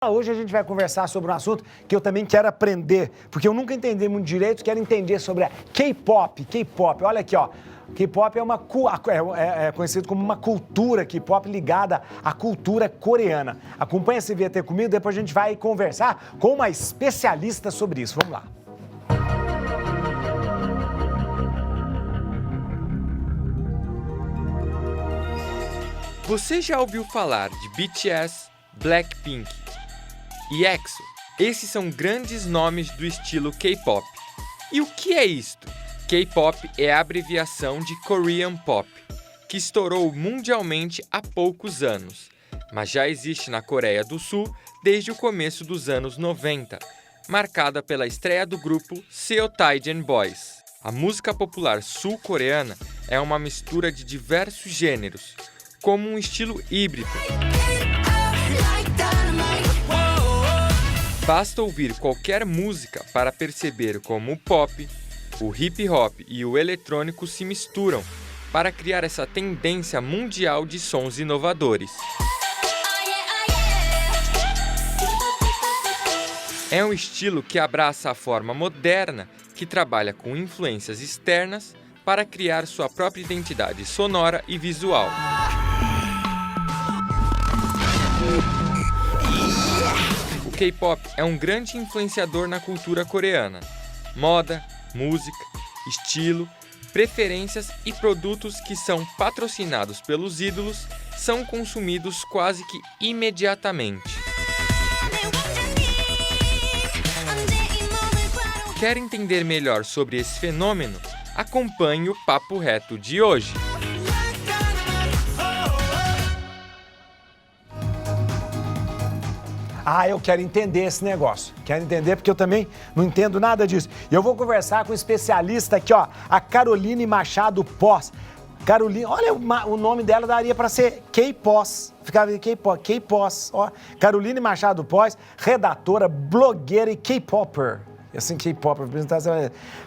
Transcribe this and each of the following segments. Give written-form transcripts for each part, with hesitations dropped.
Hoje a gente vai conversar sobre um assunto que eu também quero aprender, porque eu nunca entendi muito direito, quero entender sobre a K-pop. K-pop, olha aqui, ó. K-pop é conhecido como uma cultura K-pop ligada à cultura coreana. Acompanha esse VT comigo, depois a gente vai conversar com uma especialista sobre isso. Vamos lá. Você já ouviu falar de BTS, Blackpink e EXO? Esses são grandes nomes do estilo K-pop. E o que é isto? K-pop é a abreviação de Korean Pop, que estourou mundialmente há poucos anos, mas já existe na Coreia do Sul desde o começo dos anos 90, marcada pela estreia do grupo Seo Taegeun Boys. A música popular sul-coreana é uma mistura de diversos gêneros, como um estilo híbrido. Basta ouvir qualquer música para perceber como o pop, o hip hop e o eletrônico se misturam para criar essa tendência mundial de sons inovadores. É um estilo que abraça a forma moderna, que trabalha com influências externas para criar sua própria identidade sonora e visual. O K-pop é um grande influenciador na cultura coreana. Moda, música, estilo, preferências e produtos que são patrocinados pelos ídolos são consumidos quase que imediatamente. Quer entender melhor sobre esse fenômeno? Acompanhe o Papo Reto de hoje. Eu quero entender esse negócio. Quero entender porque eu também não entendo nada disso. E eu vou conversar com um especialista aqui, ó, a Caroline Machado Pós. Caroline, olha, o nome dela daria para ser K-Pós. Ficava K-Pós, ó. Caroline Machado Pós, redatora, blogueira e K-Popper. Assim, K-Popper.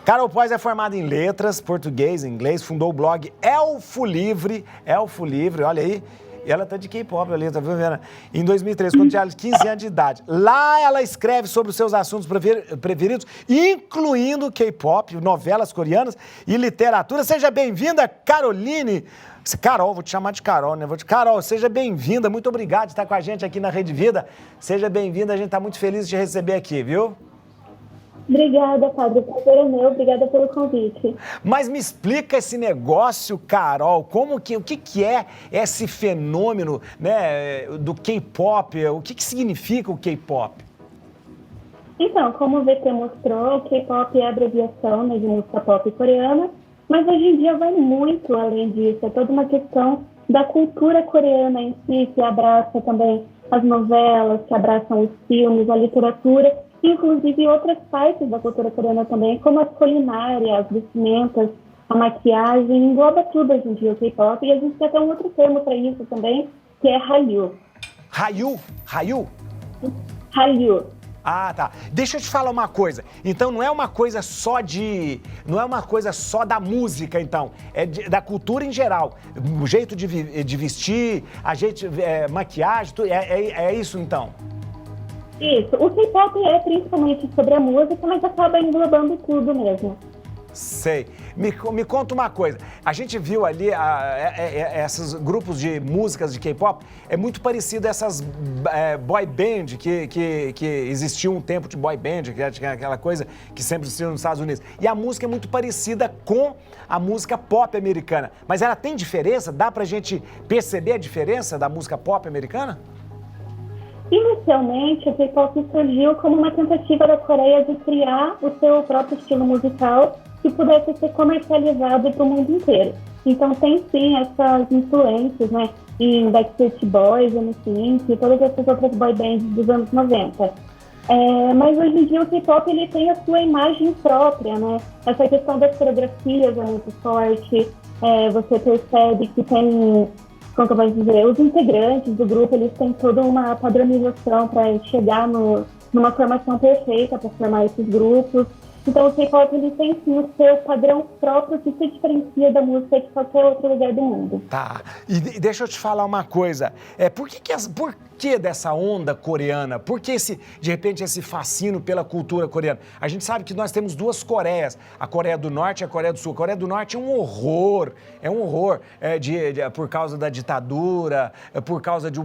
Carol Pós é formada em letras, português, inglês, fundou o blog Elfo Livre, olha aí. E ela tá de K-pop ali, tá vendo? Em 2013, quando tinha 15 anos de idade. Lá ela escreve sobre os seus assuntos preferidos, incluindo K-pop, novelas coreanas e literatura. Seja bem-vinda, Caroline. Carol, vou te chamar de Carol, né? Carol, seja bem-vinda. Muito obrigado por estar com a gente aqui na Rede Vida. Seja bem-vinda, a gente tá muito feliz de te receber aqui, viu? Obrigada, Padre. O prazer é meu. Obrigada pelo convite. Mas me explica esse negócio, Carol, o que é esse fenômeno, né, do K-pop? O que significa o K-pop? Então, como o VT mostrou, o K-pop é a abreviação, né, de música pop coreana, mas hoje em dia vai muito além disso. É toda uma questão da cultura coreana em si, que abraça também as novelas, que abraçam os filmes, a literatura, inclusive outras partes da cultura coreana também, como a culinária, as vestimentas, a maquiagem, engloba tudo hoje em dia o K-pop, e a gente tem até um outro termo para isso também, que é Hallyu. Hallyu? Hallyu. Ah, tá. Deixa eu te falar uma coisa. Então não é uma coisa só da música, então. É da cultura em geral. O jeito de vestir, maquiagem, é isso, então? Isso. O K-pop é principalmente sobre a música, mas acaba englobando tudo mesmo. Sei. Me conta uma coisa. A gente viu ali esses grupos de músicas de K-pop, é muito parecido a essas boy band que existiu um tempo de boy band, que era aquela coisa que sempre existiu nos Estados Unidos. E a música é muito parecida com a música pop americana. Mas ela tem diferença? Dá pra gente perceber a diferença da música pop americana? Inicialmente, o K-pop surgiu como uma tentativa da Coreia de criar o seu próprio estilo musical que pudesse ser comercializado para o mundo inteiro. Então tem sim essas influências, né, em Backstreet Boys, NSYNC e todas essas outras boy bands dos anos 90. Mas hoje em dia o K-pop ele tem a sua imagem própria, né? Essa questão das coreografias é muito forte, você percebe que tem, como que eu posso dizer, os integrantes do grupo, eles têm toda uma padronização para chegar numa formação perfeita para formar esses grupos. Então o K-pop ele tem sim o seu padrão próprio que se diferencia da música de qualquer outro lugar do mundo. Tá. E deixa eu te falar uma coisa. Por que dessa onda coreana? Por que, de repente, esse fascínio pela cultura coreana? A gente sabe que nós temos duas Coreias, a Coreia do Norte e a Coreia do Sul. A Coreia do Norte é um horror, por causa da ditadura, por causa de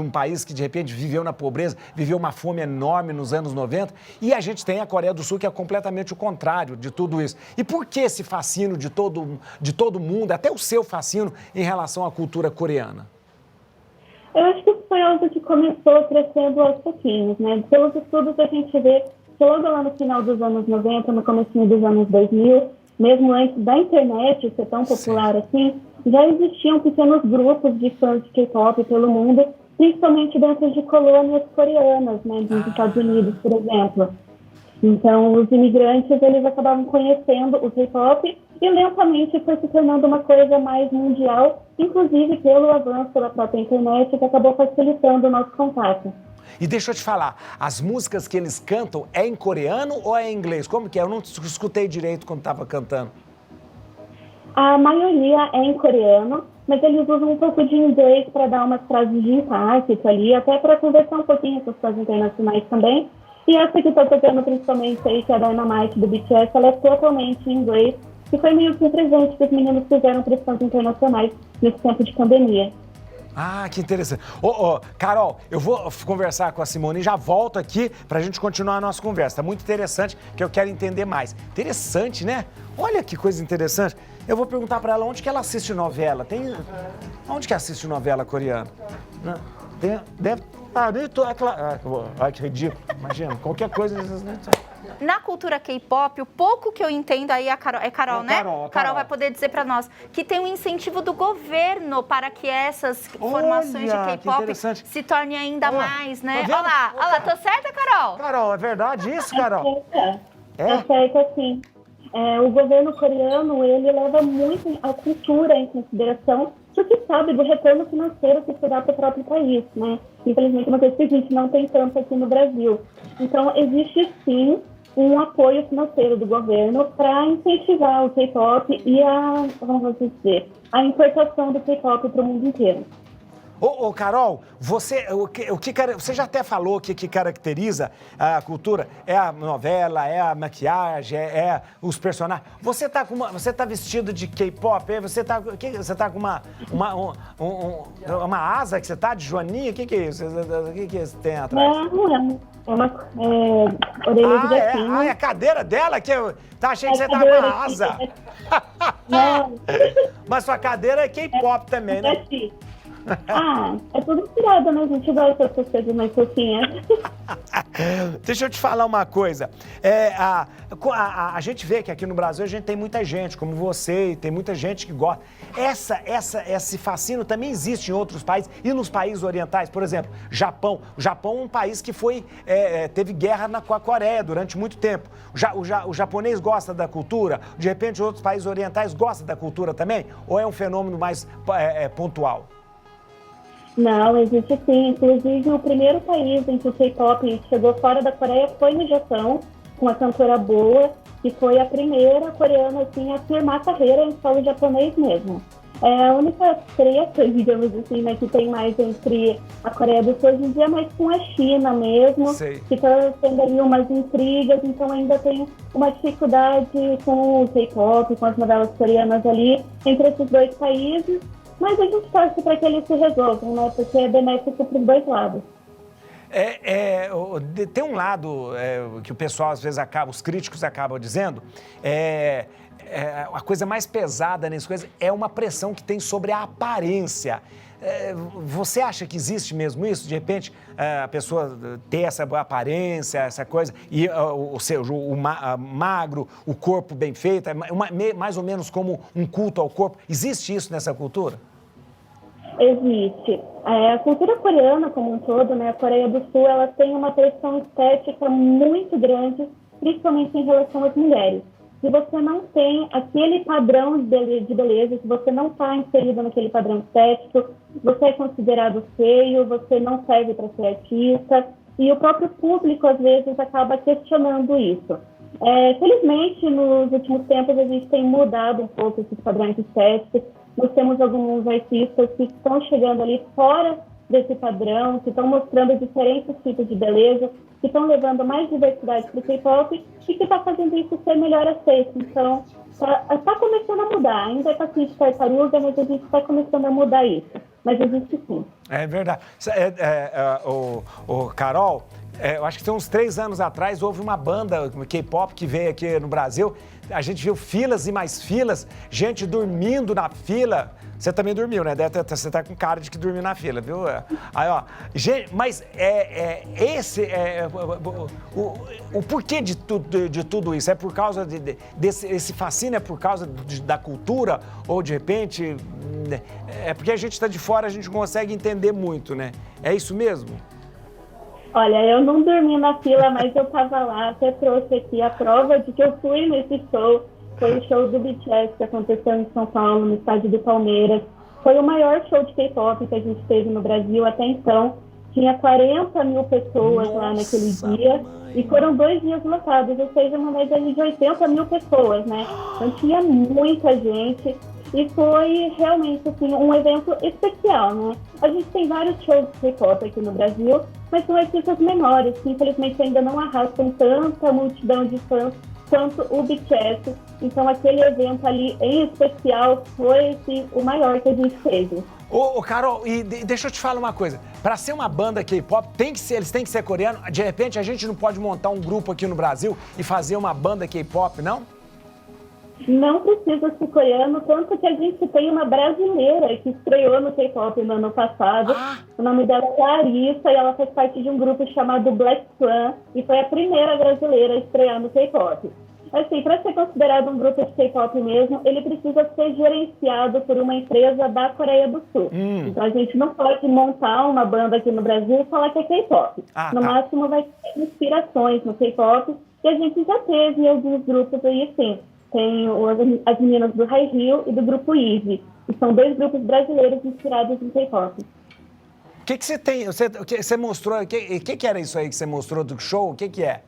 um país que, de repente, viveu na pobreza, viveu uma fome enorme nos anos 90. E a gente tem a Coreia do Sul, que é completamente o contrário de tudo isso. E por que esse fascínio de todo mundo, até o seu fascínio, em relação à cultura coreana? Eu acho que foi algo que começou crescendo aos pouquinhos, né? Pelos estudos a gente vê que logo lá no final dos anos 90, no comecinho dos anos 2000, mesmo antes da internet ser tão popular assim, já existiam pequenos grupos de fãs de K-pop pelo mundo, principalmente dentro de colônias coreanas, né? Dos Estados Unidos, por exemplo. Então, os imigrantes, eles acabavam conhecendo o K-pop e lentamente foi se tornando uma coisa mais mundial, inclusive pelo avanço da própria internet, que acabou facilitando o nosso contato. E deixa eu te falar, as músicas que eles cantam é em coreano ou é em inglês? Como que é? Eu não escutei direito quando estava cantando. A maioria é em coreano, mas eles usam um pouco de inglês para dar umas frases de impacto ali, até para conversar um pouquinho com os fãs internacionais também. E essa que está tocando principalmente aí, que é a Dynamite do BTS, ela é totalmente em inglês, e foi meio que um presente que os meninos fizeram para os fãs internacionais nesse tempo de pandemia. Ah, que interessante. Carol, eu vou conversar com a Simone e já volto aqui pra gente continuar a nossa conversa. Tá muito interessante, que eu quero entender mais. Interessante, né? Olha que coisa interessante. Eu vou perguntar pra ela onde que ela assiste novela. Onde que assiste novela coreana? Deve... nem tô... Ai, que ridículo. Imagina, qualquer coisa... Na cultura K-pop, o pouco que eu entendo aí, a Carol, Carol, né? Carol vai poder dizer para nós que tem um incentivo do governo para que essas formações de K-pop se tornem ainda mais, né? Olha lá, tô certa, Carol? Carol, é verdade isso, Carol? É certo, assim. O governo coreano, ele leva muito a cultura em consideração, porque sabe do retorno financeiro que se dá para o próprio país, né? Infelizmente, uma coisa que a gente não tem tanto aqui no Brasil. Então, existe sim um apoio financeiro do governo para incentivar o K-pop e a importação do K-pop para o mundo inteiro. Carol, você já até falou o que caracteriza a cultura, é a novela, é a maquiagem, é os personagens. Você tá vestido de K-pop, você tá com uma asa que você tá de joaninha, o que é isso? O que tem atrás? Não, é uma orelha de gatinho. É a cadeira dela que eu achei que você tava com uma asa. Não. Mas sua cadeira é K-pop também, né? É tudo inspirado, né? A gente gosta dessas coisas mais fofinhas. Deixa eu te falar uma coisa. A gente vê que aqui no Brasil a gente tem muita gente, como você, e tem muita gente que gosta. Esse fascínio também existe em outros países e nos países orientais. Por exemplo, Japão. O Japão é um país que teve guerra com a Coreia durante muito tempo. O japonês gosta da cultura? De repente, outros países orientais gostam da cultura também? Ou é um fenômeno mais pontual? Não, existe sim. Inclusive, o primeiro país em que o K-pop chegou fora da Coreia foi no Japão, com uma cantora boa, que foi a primeira coreana assim, a firmar carreira em solo japonês mesmo. É a única treta, digamos assim, né, que tem mais entre a Coreia do Sul hoje em dia, mas com a China mesmo, que está tendo ali umas intrigas, então ainda tem uma dificuldade com o K-pop, com as novelas coreanas ali, entre esses dois países. Mas a gente torce para que eles se resolvam, né? Porque é benéfico para os dois lados. Tem um lado que o pessoal, às vezes, os críticos acabam dizendo, a coisa mais pesada nessa coisa é uma pressão que tem sobre a aparência. Você acha que existe mesmo isso? De repente, a pessoa ter essa aparência, essa coisa, e o magro, o corpo bem feito, mais ou menos como um culto ao corpo. Existe isso nessa cultura? Existe. A cultura coreana como um todo, né, a Coreia do Sul, ela tem uma pressão estética muito grande, principalmente em relação às mulheres. Se você não tem aquele padrão de beleza, se você não está inserido naquele padrão estético, você é considerado feio, você não serve para ser artista, e o próprio público, às vezes, acaba questionando isso. Felizmente, nos últimos tempos, a gente tem mudado um pouco esses padrões estéticos. Nós temos alguns artistas que estão chegando ali fora desse padrão, que estão mostrando diferentes tipos de beleza, que estão levando mais diversidade para o K-pop e que está fazendo isso ser melhor aceito. Então, está começando a mudar. Ainda é passinho de tartaruga, mas a gente está começando a mudar isso. Mas existe sim. É verdade. Carol, eu acho que tem uns 3 anos atrás houve uma banda K-pop que veio aqui no Brasil. A gente viu filas e mais filas, gente dormindo na fila. Você também dormiu, né? Você tá com cara de que dormiu na fila, viu? Aí, ó. Gente, mas o porquê de tudo isso? É por causa esse fascínio? É por causa da cultura? Ou, de repente, é porque a gente está de fora, a gente não consegue entender muito, né? É isso mesmo? Olha, eu não dormi na fila, mas eu tava lá, até trouxe aqui a prova de que eu fui nesse show. Foi o show do BTS que aconteceu em São Paulo, no estádio do Palmeiras. Foi o maior show de K-pop que a gente teve no Brasil até então. Tinha 40 mil pessoas lá naquele dia. E foram 2 dias lotados, ou seja, uma média de 80 mil pessoas, né? Então tinha muita gente. E foi realmente assim, um evento especial, né? A gente tem vários shows de K-pop aqui no Brasil, mas são artistas menores, que infelizmente ainda não arrastam tanta multidão de fãs quanto o BTS. Então aquele evento ali em especial foi o maior que a gente teve. Ô, Carol, e deixa eu te falar uma coisa. Para ser uma banda K-pop, eles têm que ser coreanos. De repente a gente não pode montar um grupo aqui no Brasil e fazer uma banda K-pop, não? Não precisa ser coreano, tanto que a gente tem uma brasileira que estreou no K-pop no ano passado. O nome dela é Larissa e ela faz parte de um grupo chamado Black Swan e foi a primeira brasileira a estrear no K-pop. Assim, para ser considerado um grupo de K-pop mesmo, ele precisa ser gerenciado por uma empresa da Coreia do Sul. Então a gente não pode montar uma banda aqui no Brasil e falar que é K-pop. No máximo vai ter inspirações no K-pop e a gente já teve alguns grupos aí, sim. Tem as meninas do High Heel e do grupo Easy, que são 2 grupos brasileiros inspirados em K-pop. O que você tem? Você mostrou? O que era isso aí que você mostrou do show? O que é?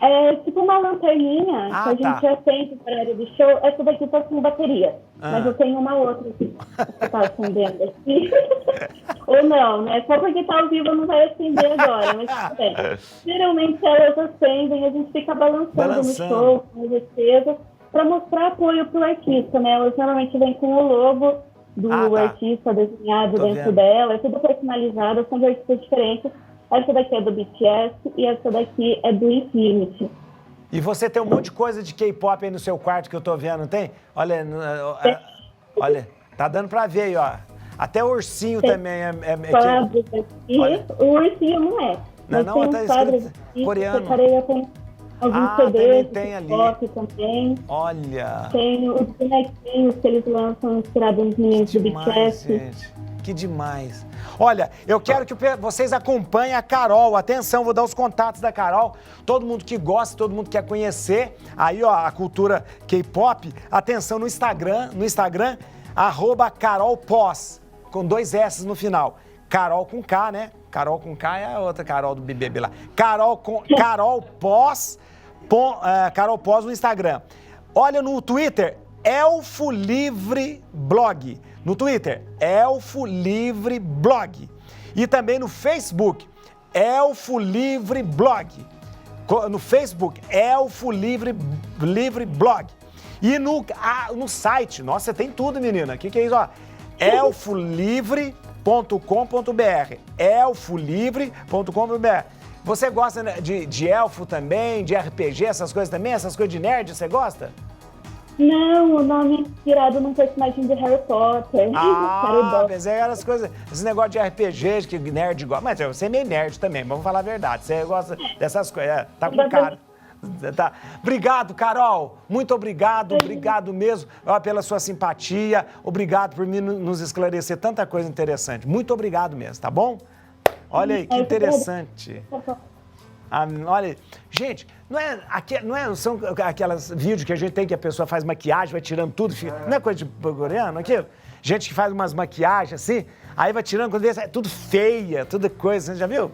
É tipo uma lanterninha que a gente acende para a área do show. Essa daqui tá com bateria, mas eu tenho uma outra aqui que tá acendendo aqui. Ou não, né? Só porque tá ao vivo não vai acender agora, mas tudo bem. Geralmente elas acendem, a gente fica balançando no show, com despesa, para mostrar apoio pro artista, né? Elas normalmente vêm com o logo do artista desenhado dentro dela, é tudo personalizado, são de artistas diferentes. Essa daqui é do BTS e essa daqui é do Infinity. E você tem um monte de coisa de K-pop aí no seu quarto que eu tô vendo, não tem? Olha, tá dando pra ver aí, ó. Até o ursinho também é quadros aqui. O ursinho não é. Mas não, tem tá uns quadros escrito coreano. Separei, eu tenho alguns CDs, tem ali. K-pop também. Olha. Tem os bonequinhos que eles lançam inspirados nos meninos do BTS. Gente. Que demais. Olha, eu quero que vocês acompanhem a Carol. Atenção, vou dar os contatos da Carol. Todo mundo que gosta, todo mundo que quer conhecer aí, ó, a cultura K-pop. Atenção no Instagram, @CarolPos, com 2 S no final. Carol com K, né? Carol com K é a outra Carol do BBB lá. Carol Pos no Instagram. Olha no Twitter, Elfo Livre Blog. No Twitter, Elfo Livre Blog. E também no Facebook, Elfo Livre Blog. No Facebook, Elfo Livre Blog. E no site, nossa, você tem tudo, menina. O que é isso? Ó? elfolivre.com.br. elfolivre.com.br. Você gosta de elfo também, de RPG, essas coisas também? Essas coisas de nerd, você gosta? Não, o nome é inspirado num personagem de Harry Potter. Mas as coisas, esse negócio de RPG que nerd gosta. Mas você é meio nerd também, vamos falar a verdade. Você gosta dessas coisas, tá com cara. Tá. Obrigado, Carol. Muito obrigado mesmo pela sua simpatia. Obrigado por nos esclarecer tanta coisa interessante. Muito obrigado mesmo, tá bom? Olha aí, que interessante. Olha, gente, não são aquelas vídeos que a gente tem que a pessoa faz maquiagem, vai tirando tudo, não é coisa de coreano aquilo? Gente que faz umas maquiagens assim, aí vai tirando, quando vê, é tudo feia, tudo coisa, você já viu?